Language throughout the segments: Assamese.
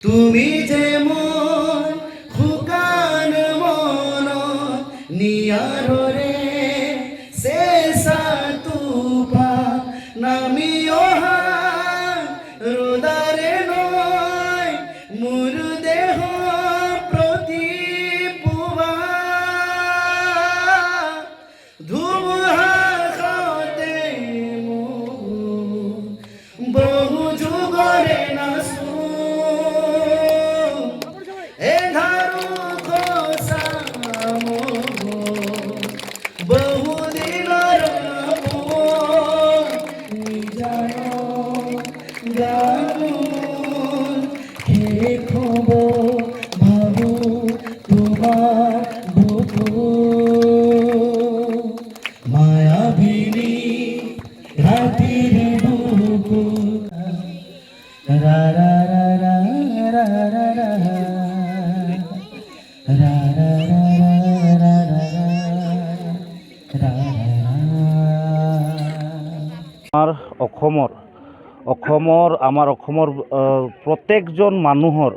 তুমি যেমন শুকান মন নিয়াৰৰে চেঁচা তুফা নামি অহা ৰ'দাৰে নয় মোৰ দেহ প্ৰতি পুৱা ধুমুহাতে বহু যুগৰে নাচো বহুদিনৰ শেষ হ'ব ভাবো তোমাৰ বুকু মায়াবিনী ৰাতিৰ বুকু ৰা ৰা ৰা ৰা ৰা ৰা ৰা ৰা ৰা ৰা ৰা ৰা আমাৰ অসমৰ প্ৰত্যেকজন মানুহৰ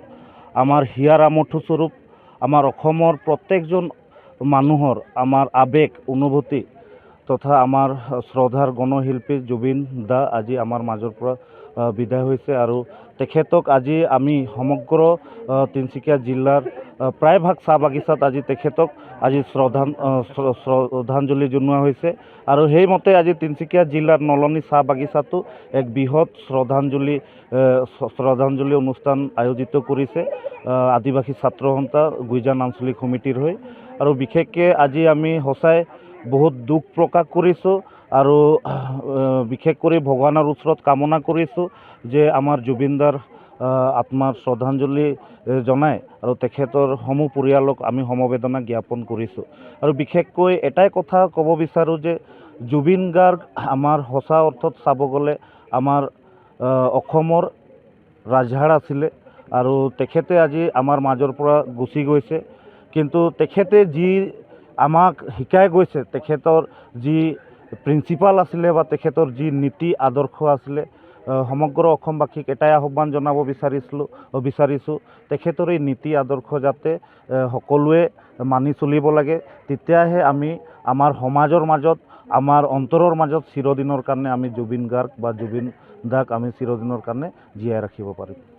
আমাৰ হিয়াৰ আমঠুস্বৰূপ আমাৰ অসমৰ প্ৰত্যেকজন মানুহৰ আমাৰ আৱেগ অনুভূতি তথা আমাৰ শ্ৰদ্ধাৰ গণশিল্পী জুবিন দা আজি আমাৰ মাজৰ পৰা বিদায় হৈছে আৰু তেখেতক আজি আমি সমগ্ৰ তিনিচুকীয়া জিলাৰ প্ৰায়ভাগ চাহ বাগিচাত আজি তেখেতক আজি শ্ৰদ্ধাঞ্জলি জনোৱা হৈছে আৰু সেইমতে আজি তিনিচুকীয়া জিলাৰ নলনী চাহ বাগিচাতো এক বৃহৎ শ্ৰদ্ধাঞ্জলি অনুষ্ঠান আয়োজিত কৰিছে আদিবাসী ছাত্ৰ সন্থা গুইজান আঞ্চলিক সমিতিৰ হৈ আৰু বিশেষকৈ আজি আমি সঁচাই বহুত দুখ প্ৰকাশ কৰিছোঁ আৰু বিশেষ কৰি ভগৱানৰ ওচৰত কামনা কৰিছোঁ যে আমাৰ জুবিনদাৰ আত্মাৰ শ্ৰদ্ধাঞ্জলি জনাই আৰু তেখেতৰ সমূহ পৰিয়ালক আমি সমবেদনা জ্ঞাপন কৰিছোঁ আৰু বিশেষকৈ এটাই কথা ক'ব বিচাৰোঁ যে জুবিন গাৰ্গ আমাৰ সঁচা অৰ্থত চাব গ'লে আমাৰ অসমৰ ৰাজহাড় আছিলে আৰু তেখেতে আজি আমাৰ মাজৰ পৰা গুচি গৈছে কিন্তু তেখেতে যি আমাক শিকাই গৈছে তেখেতৰ যি প্ৰিন্সিপাল আছিলে বা তেখেতৰ যি নীতি আদৰ্শ আছিলে সমগ্ৰ অসমবাসীক এটাই আহ্বান জনাব বিচাৰিছোঁ তেখেতৰ এই নীতি আদৰ্শ যাতে সকলোৱে মানি চলিব লাগে তেতিয়াহে আমি আমাৰ সমাজৰ মাজত আমাৰ অন্তৰৰ মাজত চিৰদিনৰ কাৰণে আমি জুবিন গাৰ্গ বা জুবিন দাক আমি চিৰদিনৰ কাৰণে জীয়াই ৰাখিব পাৰিম।